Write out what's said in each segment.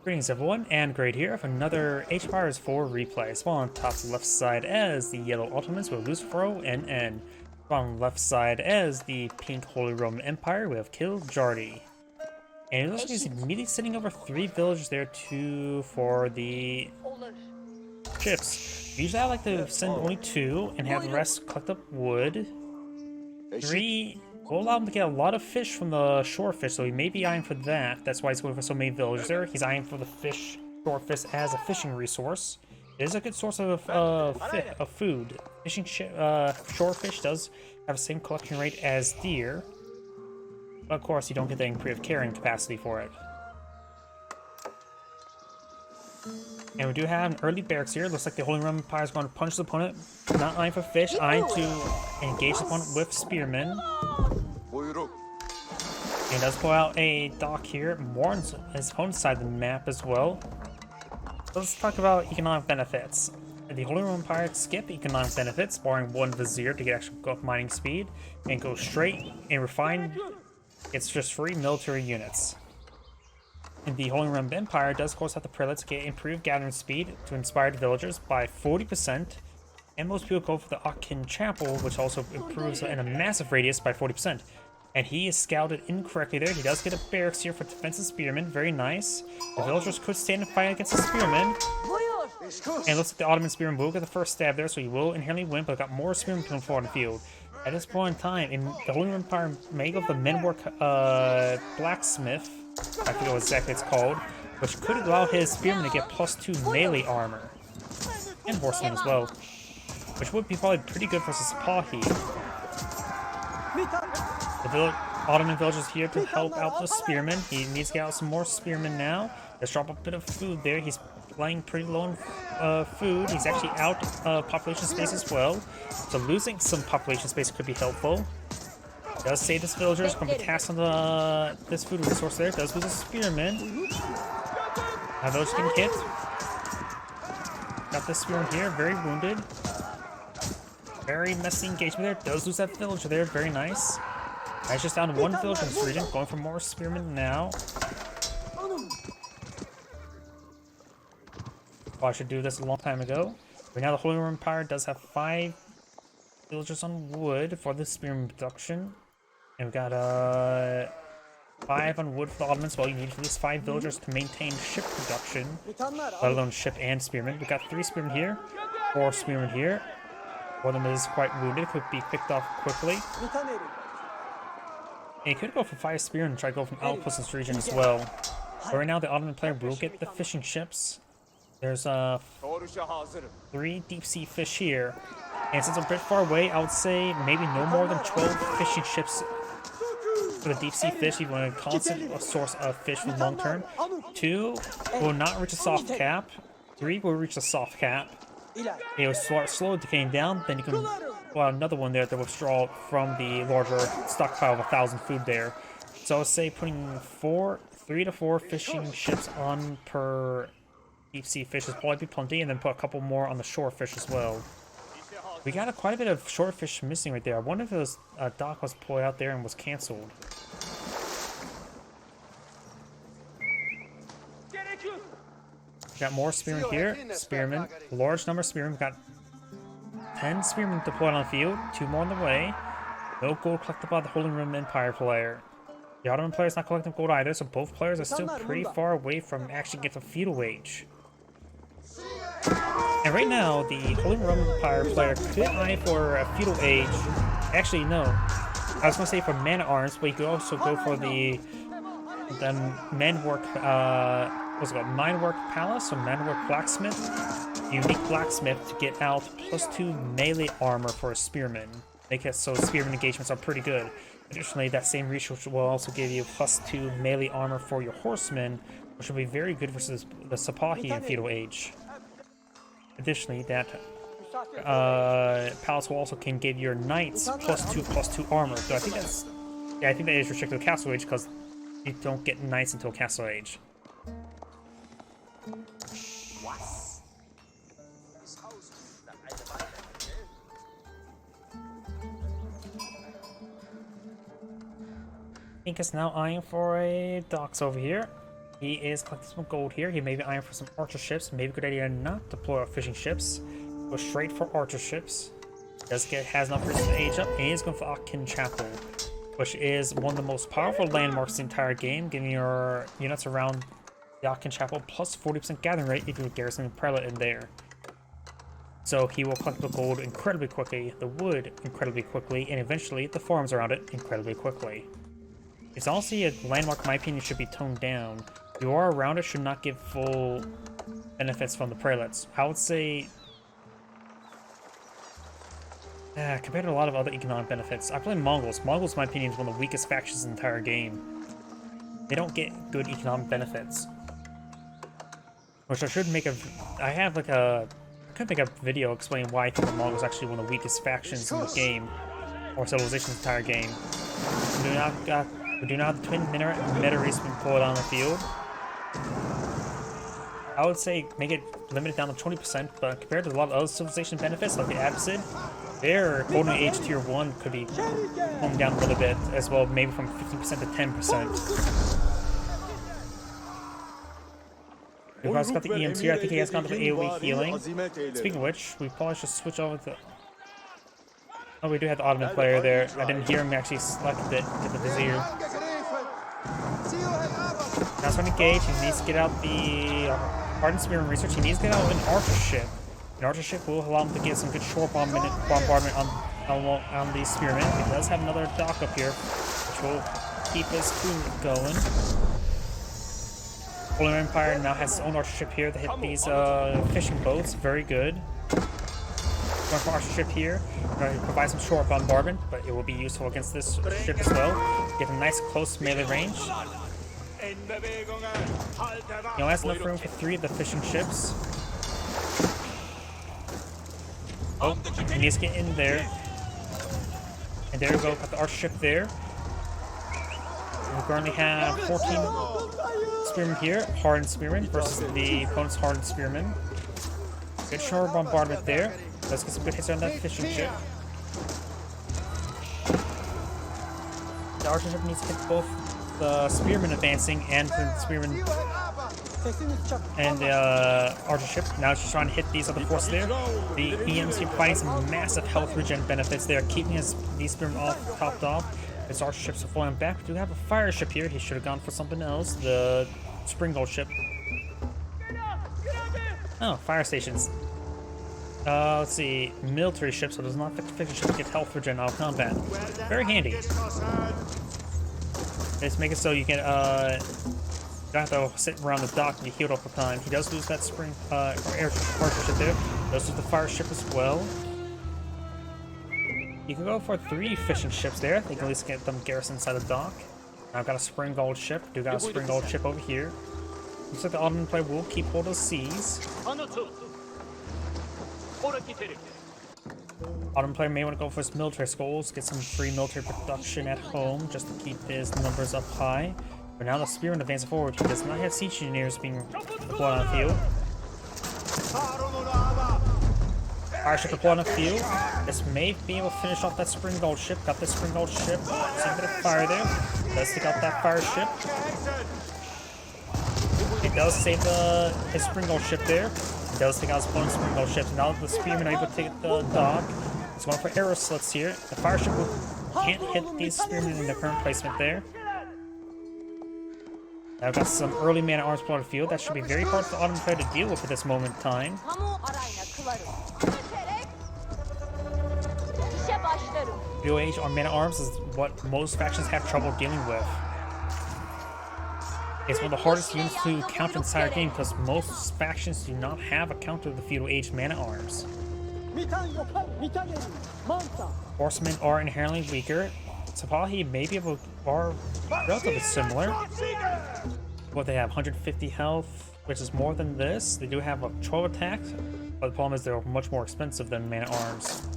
Greetings everyone, and Great here for another H-Pirates 4 replay. Spawn on top left side as the yellow Ottomans with LucifoNN. Spawn on left side as the pink Holy Roman Empire with Kiljardi. And it looks like he's immediately sending over 3 villagers there for the ships. Usually I like to send only 2 and have the rest collect up wood. 3 will allow him to get a lot of fish from the shore fish, so he may be eyeing for that. That's why he's going for so many villagers there. He's eyeing for the shore fish as a fishing resource. It is a good source of food. Shore fish does have the same collection rate as deer, but of course you don't get the improved carrying capacity for it. And we do have an early barracks here. Looks like the Holy Roman Empire is going to punch the opponent. Not eyeing for fish, eyeing to engage the opponent with spearmen. And does pull out a dock here, more on his opponent's side of the map as well. So let's talk about economic benefits. The Holy Roman Empire skip economic benefits, barring 1 vizier to get actual mining speed, and go straight and refine. It's just free military units. And the Holy Roman Empire does of course have the prelates get improved gathering speed to inspired villagers by 40%. And most people go for the Agion Chapel, which also improves in a massive radius by 40%. And he is scouted incorrectly there. He does get a barracks here for defensive spearmen. Very nice. The villagers could stand and fight against the spearmen. And it looks like the Ottoman spearman will get the first stab there, so he will inherently win, but got more spearmen coming forward in the field. At this point in time, in the Holy Roman Empire may go for the menwork blacksmith, I forget what exactly it's called, which could allow his spearmen to get +2 melee armor. And horsemen as well, which would be probably pretty good versus Sipahi. The Ottoman villagers here to help out the spearmen. He needs to get out some more spearmen now. Let's drop a bit of food there. He's playing pretty low on food. He's actually out of population space as well. So losing some population space could be helpful. Does say this villager is going to be cast on this food resource there. Does lose a spearman. Now those getting hit. Got this spearman here, very wounded. Very messy engagement there. Does lose that villager there, very nice. He's just down to 1 villager in this region, going for more spearmen now. Oh, I should do this a long time ago. Right now the Holy Roman Empire does have 5 villagers on wood for the spearman production. And we've got 5 on wood for the Ottomans. Well, you need at least 5 villagers to maintain ship production, let alone ship and spearmen. We've got 3 spearmen here, 4 spearmen here. One of them is quite wounded, could be picked off quickly. And he could go for 5 spearmen and try to go from outposts in this region as well. But right now the Ottoman player will get the fishing ships. There's 3 deep sea fish here. And since I'm a bit far away, I would say maybe no more than 12 fishing ships for the deep sea fish, even a constant source of fish for the long term. 2 will not reach a soft cap. 3 will reach a soft cap. It will start slowly decaying down, then you can pull out another one there to withdraw from the larger stockpile of 1,000 food there. So I would say putting 3 to 4 fishing ships on per deep sea fish is probably be plenty, and then put a couple more on the shore fish as well. We got quite a bit of shore fish missing right there. I wonder if it was dock was pulled out there and was cancelled. Got more spearmen here. Spearmen. Large number of spearmen. Got 10 spearmen deployed on the field. 2 more on the way. No gold collected by the Holy Roman Empire player. The Ottoman player is not collecting gold either, so both players are still pretty far away from actually getting the feudal wage. And right now, the Holy Roman Empire player could eye for a feudal age. Actually, no. I was going to say for man at arms, but you could also go for the manwork. What's it called? Minework Palace or Minework Blacksmith. Unique blacksmith to get out +2 melee armor for a spearman. Make it so spearman engagements are pretty good. Additionally, that same resource will also give you +2 melee armor for your horsemen, which will be very good versus the Sipahi in feudal age. Additionally, that palace will also can give your knights +2 armor. So I think that's I think that is restricted to Castle Age because you don't get knights until Castle Age. Ink is now eyeing for a docks over here. He is collecting some gold here. He may be eyeing for some archer ships. Maybe a good idea not deploy our fishing ships. Go straight for archer ships. Has enough reason to age up, and he's going for Ottoman Chapel, which is one of the most powerful landmarks in the entire game, giving your units around the Ottoman Chapel plus 40% gathering rate if you garrison a prelate in there. So he will collect the gold incredibly quickly, the wood incredibly quickly, and eventually the farms around it incredibly quickly. It's honestly a landmark, in my opinion, should be toned down. The aura around it should not give full benefits from the prelates. I would say, compared to a lot of other economic benefits, I play Mongols. Mongols, in my opinion, is one of the weakest factions in the entire game. They don't get good economic benefits. Which I should make a... I could make a video explaining why I think the Mongols are actually one of the weakest factions in the game, or civilization's entire game. We do not have the twin meta-race being pulled on the field. I would say make it limited down to 20%, but compared to a lot of other civilization benefits, like the Absid, their Golden Age Tier 1 could be toned down a little bit as well, maybe from 15% to 10%. We've also got the EMs here. I think he has gone to the AoE healing. Speaking of which, we probably should switch over to... Oh, we do have the Ottoman player there. I didn't hear him actually select it, get the Vizier. Now it's going to engage. He needs to get out the Hardened Spearman research. He needs to get out an archer ship. An archer ship will allow him to get some good shore bombardment on the Spearman. He does have another dock up here, which will keep his crew going. Holy Empire now has his own archer ship here to hit these fishing boats. Very good. Going for archer ship here. Going to provide some shore bombardment, but it will be useful against this ship as well. Get a nice close melee range. He only has enough room for 3 of the fishing ships. Oh, he needs to get in there. And there we go, got the archer ship there. We currently have 14 Spearmen here, Hardened Spearmen versus the opponent's Hardened Spearmen. Good shore bombardment there. Let's get some good hits on that fishing ship. The archer ship needs to hit both the Spearmen advancing and the Spearmen and the archer ship. Now she's trying to hit these other forces there. The EMs keep providing some massive health regen benefits. They are keeping these Spearmen all topped off. His archer ships are falling back. We do have a fire ship here. He should have gone for something else. The Springgold ship. Oh, fire stations. Let's see. Military ship, so it does not affect fishing ships to get health regen out of combat. Very handy. Just make it so you can, you don't have to sit around the dock and be healed up the time. He does lose that archer ship there. Does lose the fire ship as well. You can go for 3 fishing ships there. They can at least get them garrisoned inside the dock. Now I've got a Springgold ship. Do got a Springgold ship over here. Looks like the Ottoman player will keep hold of the seas. Ottoman player may want to go for his military skulls, get some free military production at home just to keep his numbers up high. But now the Spearman advances forward. He does not have siege engineers being deployed on the field. Fire ship deployed on the field. This may be able to finish off that Springgold ship. Got this Springgold ship. See a bit of fire there. Let's take out that fire ship. It does save his Springgold ship there. It does take out his opponent's Springgold ship. Now that the Spearmen are able to take the dock, it's going for arrow slits here. The fire ship can't hit these Spearmen in their current placement there. Now I've got some early man-at-arms on the field. That should be very hard for the Ottoman player to deal with at this moment in time. Middle Age on man-at-arms is what most factions have trouble dealing with. It's one of the hardest units to counter in the entire game because most factions do not have a counter to the Feudal Age man-at-arms. Horsemen are inherently weaker. Sapahi may be able to are relatively similar. What they have, 150 health, which is more than this. They do have a 12 attack, but the problem is they're much more expensive than man-at-arms.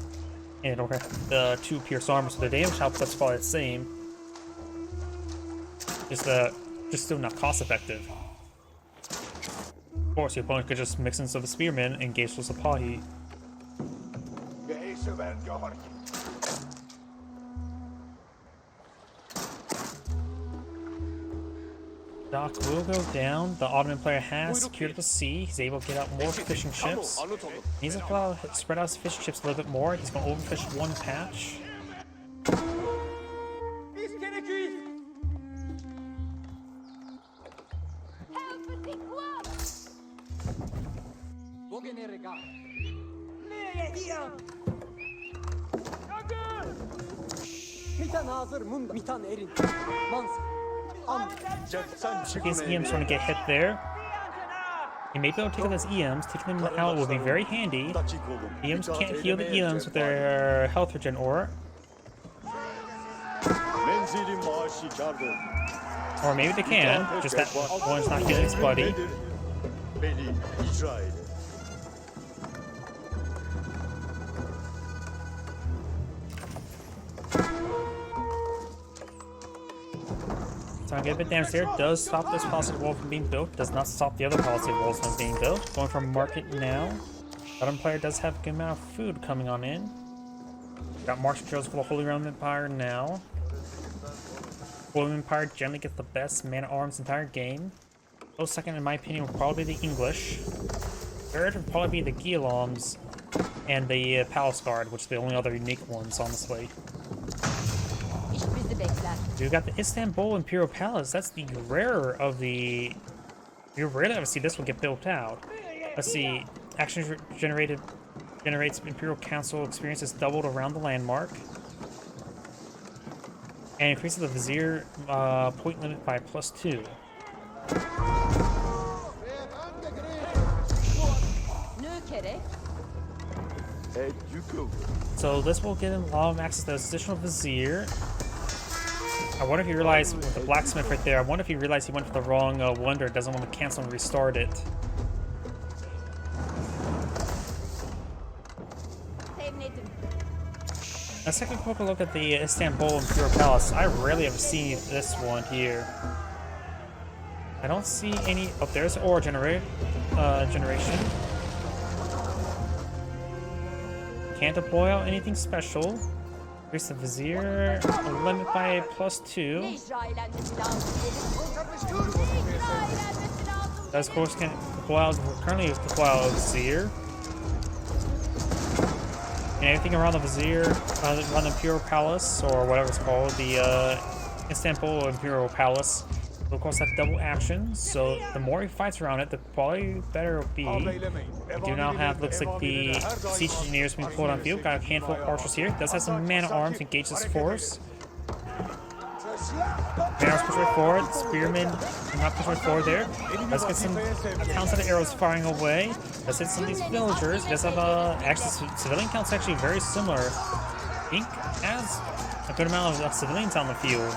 And they don't have the 2 pierce armor, so their damage output's probably the same. Just still not cost effective. Of course, the opponent could just mix in some of the Spearmen and engage with Sapahi. Dock will go down. The Ottoman player has secured the sea. He's able to get out more fishing ships. He's going to spread out his fishing ships a little bit more. He's going to overfish one patch. His EM's trying to get hit there. He may be able to take out his EMs. Taking them out will be very handy. EMs can't heal the EMs with their health regen aura. Or maybe they can, just that one's not healing his buddy. So I get a bit damage there. Does stop this policy wall from being built. Does not stop the other policy walls from being built. Going for market now. Bottom player does have a good amount of food coming on in. Got march materials for the Holy Roman Empire now. Holy Roman Empire generally gets the best man-at-arms entire game. Close second, in my opinion, will probably be the English. Third would probably be the Guillaumes and the Palace Guard, which are the only other unique ones, honestly. We've got the Istanbul Imperial Palace. That's the rarer of the... You rarely ever see this one get built out. Let's see. Action generates Imperial Council experiences doubled around the landmark. And increases the Vizier point limit by +2. So this will give him a lot of access to this additional Vizier. I wonder if he realized with the blacksmith right there, I wonder if he realized he went for the wrong wonder, doesn't want to cancel and restart it. Let's take a quick look at the Istanbul Imperial Palace. I rarely ever see this one here. I don't see any... Oh, there's ore generation. Can't deploy out anything special. Increase the Vizier, limit by +2. Does of course can deploy out, currently deploy out a Vizier. And everything around the Vizier, around the Imperial Palace, or whatever it's called, the Istanbul Imperial Palace, will of course have double action, so the more he fights around it, the probably better it'll be. We do now have, looks like the siege engineers being pulled on field. Got a handful of archers here. Does have some man-at-arms to engage this force. Man-at-arms push right forward. Spearmen not push right forward there. Let's get some counts of the arrows firing away. Let's hit some of these villagers. Does have actually civilian counts actually very similar. I think has a good amount of civilians on the field.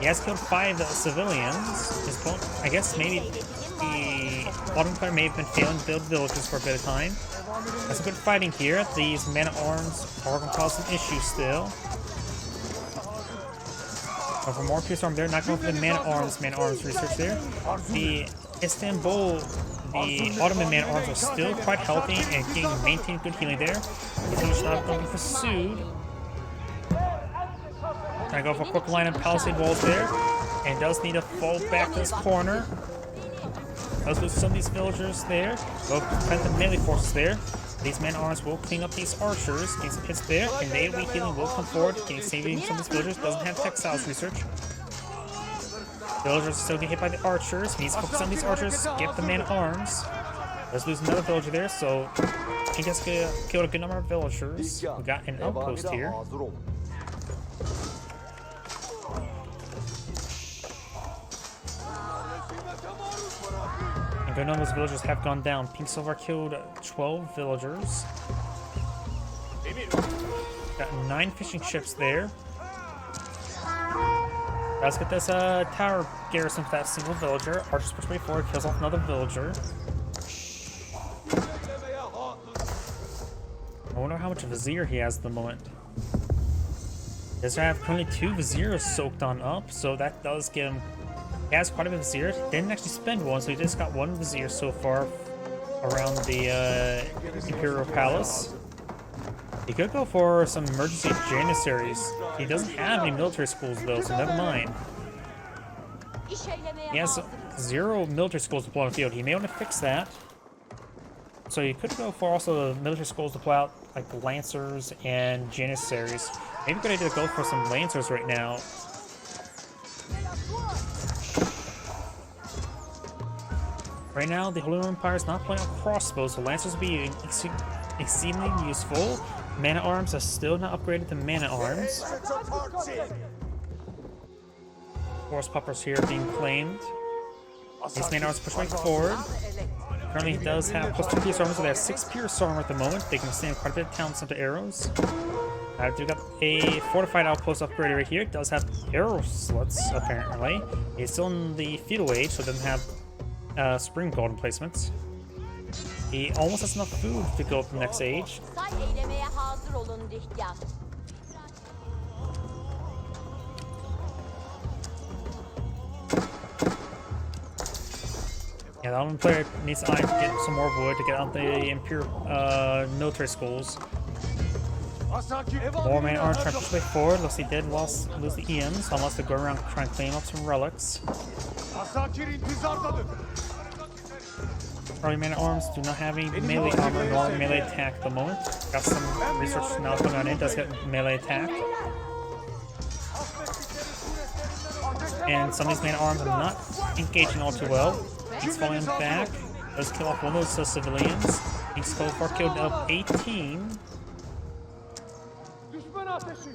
He has killed 5 civilians. His opponent, I guess maybe the Ottoman player may have been failing to build villages for a bit of time. That's a good fighting here. These men-at-arms are going to cause some issues still. For more pierce arm there, not going for the man-at-arms research there. The Istanbul, the Ottoman man-at-arms are still quite healthy and maintain good healing there. He's not going to be pursued. Trying to go for a quick line of palisade walls there. And does need to fall back to this corner. Does lose some of these villagers there. Go prevent the melee forces there. These man-at-arms will clean up these archers. Getting some hits there. And they weak healing will come forward. Getting saving some of these villagers. Doesn't have textiles research. Villagers still get hit by the archers. He needs to focus on these archers. Get the man-at-arms. Does lose another villager there. So he just killed a good number of villagers. We got an outpost here. A good number of villagers have gone down. Pink Silver killed 12 villagers. Got 9 fishing ships there. Let's get this tower garrison for that single villager. Archers push way forward, kills off another villager. I wonder how much Vizier he has at the moment. Does have currently 2 Viziers soaked on up, so that does give him. He has quite a bit of Vizier. Didn't actually spend one, so he just got 1 Vizier so far around the Imperial Palace. He could go for some emergency janissaries. He doesn't have any military schools though, so never mind. He has 0 military schools deployed on the field. He may want to fix that. So you could go for also the military schools deploy out like Lancers and Janissaries. Maybe a good idea to go for some Lancers right now. Right now, the Holy Roman Empire is not playing out crossbows, so Lancers will be exceedingly useful. Man-at-Arms are still not upgraded to Man-at-Arms. Force Puppers here being claimed. These Man-at-Arms push right forward. Currently, he does have plus 2 pierce armor, so they have 6 pierce armor at the moment. They can withstand quite a bit of talent center arrows. I do got a fortified outpost upgrade right here. It does have arrow sluts, apparently. He's still in the feudal age, so it doesn't have spring golden placements. He almost has enough food to go up to the next age. Yeah, the Ottoman player needs to get some more wood to get out the Imperial military schools. More man-at-arms trying to push way forward. Looks he did lose the Ians, so unless they go around trying to claim up some relics. Early man-at-arms do not have any melee armor nor melee attack at the moment. Got some research now coming on in, does get melee attack. And some of these man-at-arms are not engaging all too well. He's falling back, does kill off one of those civilians. He's so far killed up 18.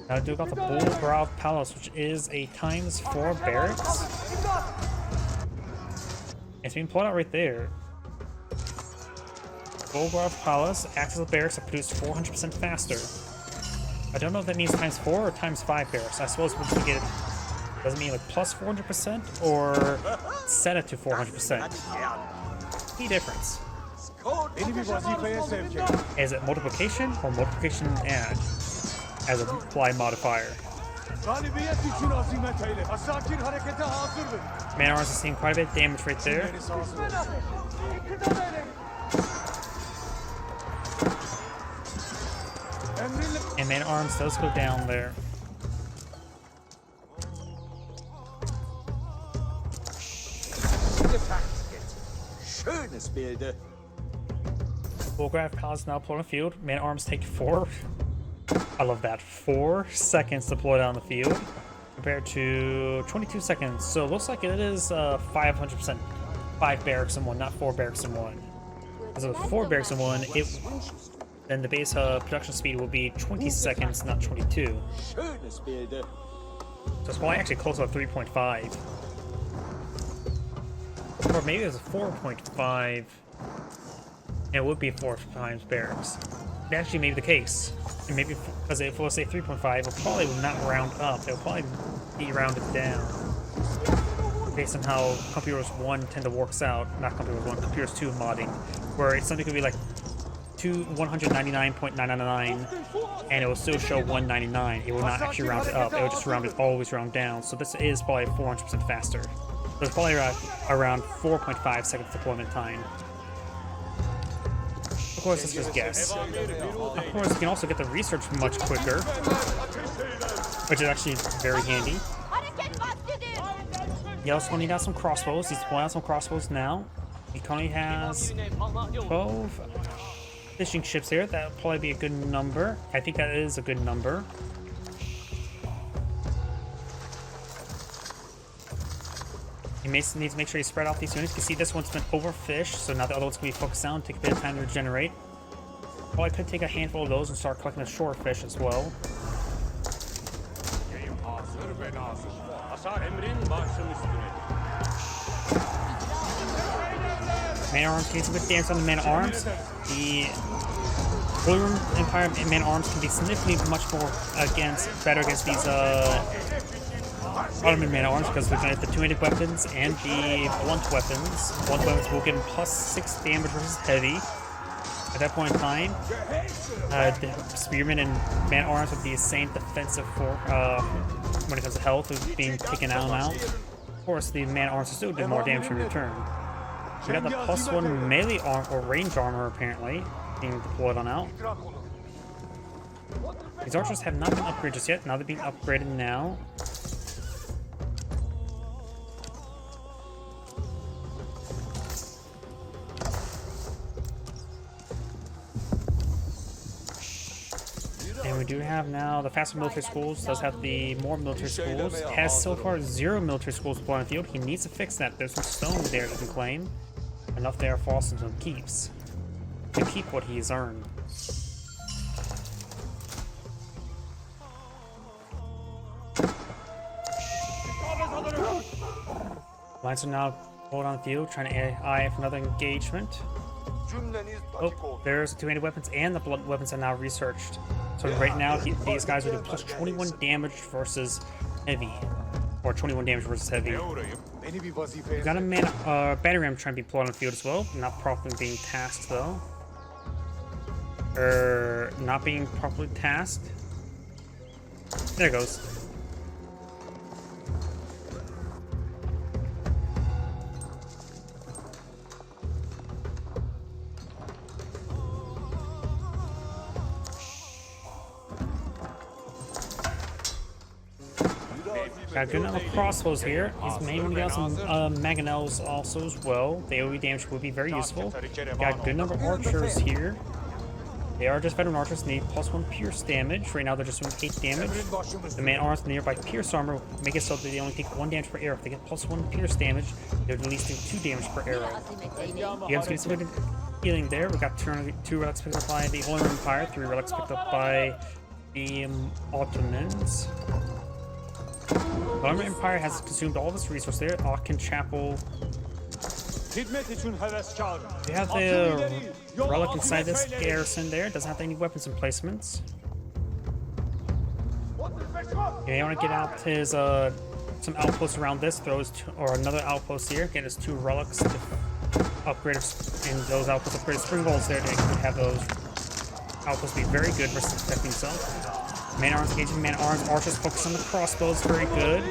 Now I do got the Bullgrove Palace, which is a ×4 barracks. It's being pulled out right there. Bullgrove Palace acts as a barracks that produces 400% faster. I don't know if that means ×4 or ×5 barracks. I suppose once we get it, does it mean like plus 400% or set it to 400%? Key difference. Is it multiplication or multiplication add as a apply modifier? Man-at-arms is seeing quite a bit of damage right there. And man-at-arms does go down there. Bullgrove Palace now deployed on the field. Man-at-arms take 4. I love that. 4 seconds deployed on the field compared to 22 seconds. So it looks like it is 500%. 5 barracks in 1, not 4 barracks in 1. Because with 4 barracks in 1, then the base production speed will be 20 seconds, not 22. So it's probably actually close to 3.5. Or maybe it was a 4.5. It would be 4 times barracks. It actually may be the case. And maybe because if it was say 3.5, it probably would not round up. It would probably be rounded down. Based on how Computers 1 tend to works out. Not Computers 1, Computers 2 modding. Where it's something could be like 199.999 and it will still show 199. It will not actually round it up. It will just always round down. So this is probably 400% faster. So it's probably around 4.5 seconds deployment time. Of course, it's just guess. Of course, you can also get the research much quicker, which is actually very handy. You also need out some crossbows. He's pulling out some crossbows now. He currently has 12 fishing ships here. That would probably be a good number. I think that is a good number. He needs to make sure you spread out these units. You can see this one's been overfished, so now the other one's going to be focused on, take a bit of time to regenerate. Probably could take a handful of those and start collecting the shore fish as well. Man-at-arms can get some good damage on the man-at-arms. The Holy Roman Empire man-at-arms can be significantly much more better against these Ottoman man-at-arms because we're going to have the two-handed weapons and the blunt weapons. Blunt weapons will give him plus 6 damage versus heavy. At that point in time, the spearmen and man-at-arms with the same defensive when it comes to health of being taken out and out. Of course, the man-at-arms will still do more damage in return. We got the +1 melee arm or range armor apparently being deployed on out. These archers have not been upgraded just yet. Now they're being upgraded now. And we do have now the faster military schools, does have the more military schools, has so far 0 military schools deployed on the field. He needs to fix that. There's some stone there he can claim. Enough there for Austin to keeps. To keep what he's earned. Lines are now pulled on the field, trying to eye for another engagement. Oh, there's 280 weapons, and the blood weapons are now researched. So right now, these guys are doing plus 21 damage versus heavy. Or 21 damage versus heavy. We've got a battery ram trying to be pulled on the field as well. Not properly being tasked, though. Not being properly tasked. There it goes. Got good number of crossbows here. He's mainly got some mangonels also as well. The AoE damage would be very useful. Got good number of archers here. They are just veteran archers, need +1 pierce damage. Right now they're just doing 8 damage. The man arms nearby pierce armor make it so that they only take 1 damage per arrow. If they get +1 pierce damage, they're releasing 2 damage per arrow. You guys get some good healing there. We got 2 relics picked up by the Holy Empire, 3 relics picked up by the Ottomans. The Ottoman Empire has consumed all of its resources there. Aachen Chapel. We have the relic inside this garrison there. Doesn't have any weapons emplacements. Yeah, you want to get out his some outposts around this. Or another outpost here. Get his 2 relics to upgrade, and those outposts upgrade spring bolts there to have those outposts be very good for protecting himself. Man arms engaging, man arms, archers focus on the crossbows, very good.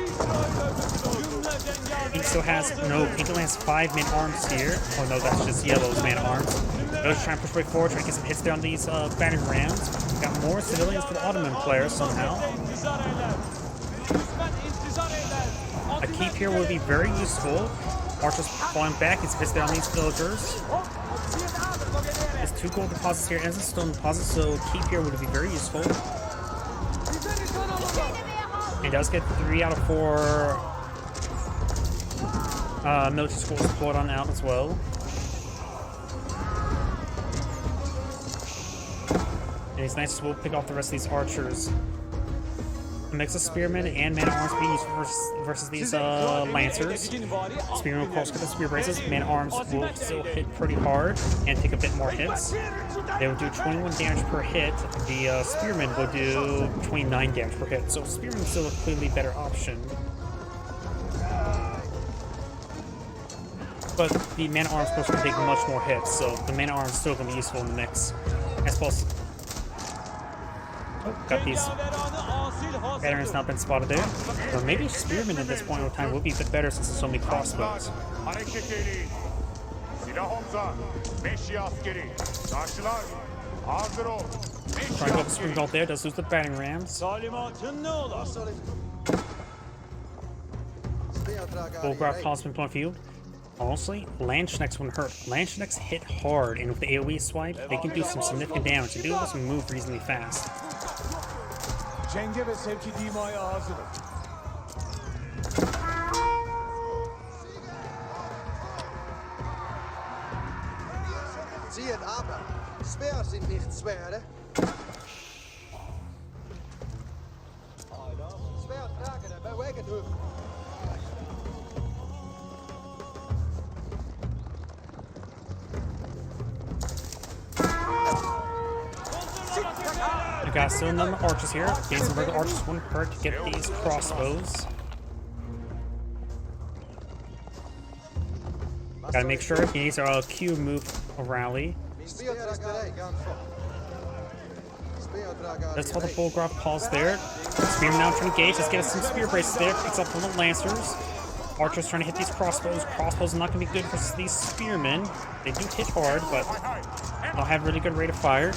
He still has, no, he only has 5 man arms here. Oh no, that's just yellow's man arms. Those trying to push way forward, trying to get some hits down these battering rams. Got more civilians for the Ottoman players somehow. A keep here would be very useful. Archers falling back, gets hits down these villagers. There's 2 gold deposits here and some stone deposits, so keep here would be very useful. He does get 3 out of 4 military schools deployed on out as well. And it's nice to pick off the rest of these archers. A mix of spearmen and man arms being used versus these lancers. Spearmen will of course get the spear braces. Man arms will still hit pretty hard and take a bit more hits. They would do 21 damage per hit. The spearmen will do 29 damage per hit. So spearmen is still a clearly better option. But the man arms supposed to take much more hits, so the man arms still going to be useful in the mix. I suppose. Oh, got these veterans not been spotted there. Or maybe spearmen at this point in time would be a bit better since there's so many crossbows. Trying to go up the spring bolt there, does lose the batting rams. Bullgraf has been playing field. Honestly, Landsknechts wouldn't hurt. Landsknechts hit hard, and with the AoE swipe, they can do some significant damage. They do also move reasonably fast. I got still none of the archers here. Getting some regular archers wouldn't hurt to get these crossbows. Gotta make sure he needs a Q move a rally. That's how the Bullgraf pause there. Spearman now trying to engage. Let's get us some spear braces there. Picks up from the lancers. Archers trying to hit these crossbows. Crossbows are not going to be good versus these spearmen. They do hit hard, but they'll have really good rate of fire.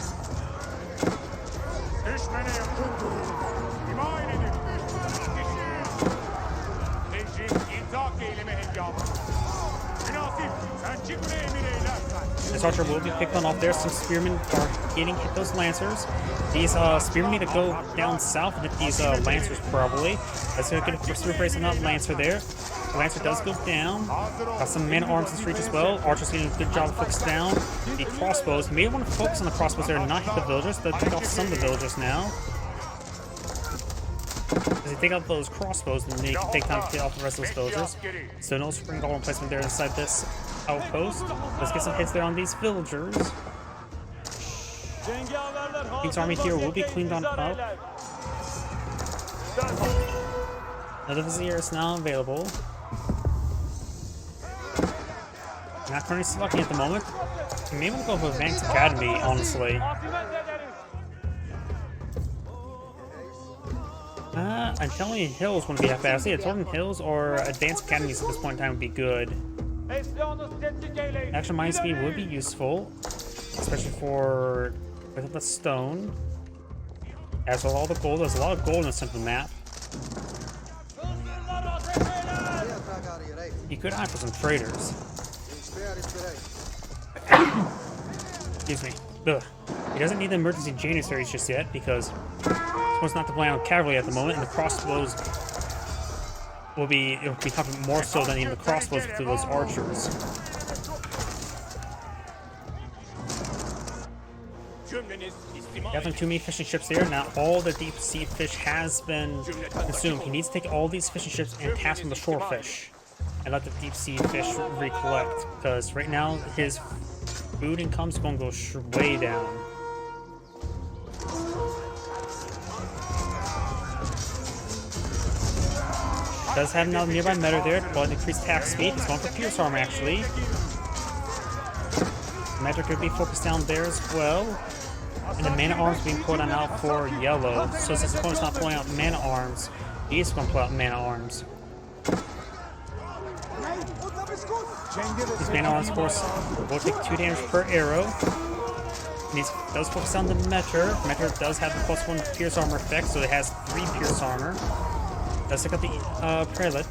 This archer will be picked on off there. Some spearmen are getting hit those lancers. These spearmen need to go down south and hit these lancers probably. Let's go get a super brace on that lancer there. The lancer does go down. Got some man-at-arms in the reach as well. Archer's getting a good job of focused down. The crossbows. You may want to focus on the crossbows there and not hit the villagers. They'll take off some of the villagers now. As you take out those crossbows, then you can take time to get off the rest of those villagers. So no spring golem placement there inside this outpost. Let's get some hits there on these villagers. King's army here will be cleaned on up. Another vizier is now available. Not currently selecting at the moment. You may want to go for Advanced Academy, honestly. I'm telling you, Hills wouldn't be that bad. See, Ottoman Hills or Advanced Academies at this point in time would be good. Action Mind Speed would be useful, especially for the stone. As with all the gold, there's a lot of gold in the center of the map. You could eye for some traders. Excuse me. Ugh. He doesn't need the emergency janissaries just yet because it's not to play on cavalry at the moment, and the crossbows will be coming more so than even the crossbows to those archers. Definitely too many fishing ships there. Now all the deep sea fish has been consumed. He needs to take all these fishing ships and cast from the shore fish and let the deep sea fish recollect, because right now his food income is going to go way down. Does have another nearby meta there, but increased attack speed. He's going for Pierce Armor actually. Meta could be focused down there as well. And the mana arms being put on out for yellow. So since the opponent's not pulling out mana arms, he's going to pull out mana arms. These mana arms, of course, will take 2 damage per arrow. And he does focus on the Meter. Meter does have the +1 Pierce Armor effect, so it has 3 Pierce Armor. Does take out the Prelate.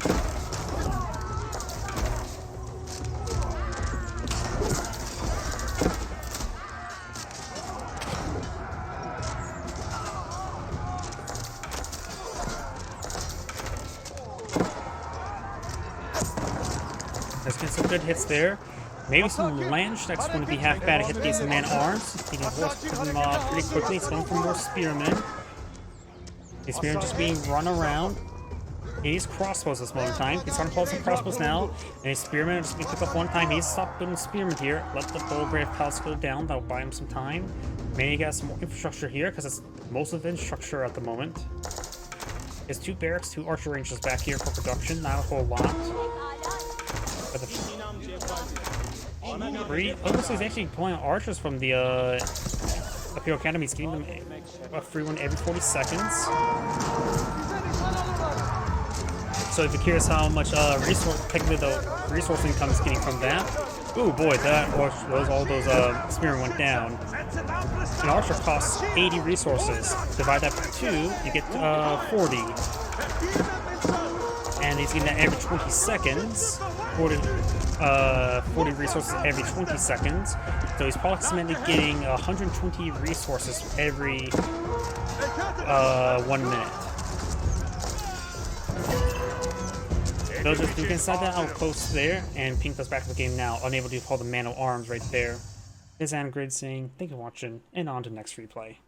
Let's get some good hits there. Maybe some Lange, that's going to be half bad to hit these man-arms. He can force them pretty quickly. It's going for more Spearmen. These Spearmen just being run around. He needs crossbows this moment in time. He's starting to pull some crossbows now. And his Spearmen are just going to pick up one time. He needs to stop building Spearmen here. Let the Bullgrave Palace go down. That'll buy him some time. Maybe he got some more infrastructure here, because it's most of the infrastructure at the moment. He has 2 barracks, 2 archer ranges back here for production. Not a whole lot. But he's actually pulling out archers from the Imperial Academy. He's getting them a free one every 40 seconds. So if you're curious how much technically the resource income is getting from that, ooh boy, all those spearmen went down. An archer costs 80 resources. Divide that by 2, you get 40. And he's getting that every 20 seconds. 40 resources every 20 seconds. So he's approximately getting 120 resources every 1 minute. They'll just do inside that outpost there, and Pink goes back to the game now, unable to call the man of arms right there. This is Grid saying, thank you for watching, and on to the next replay.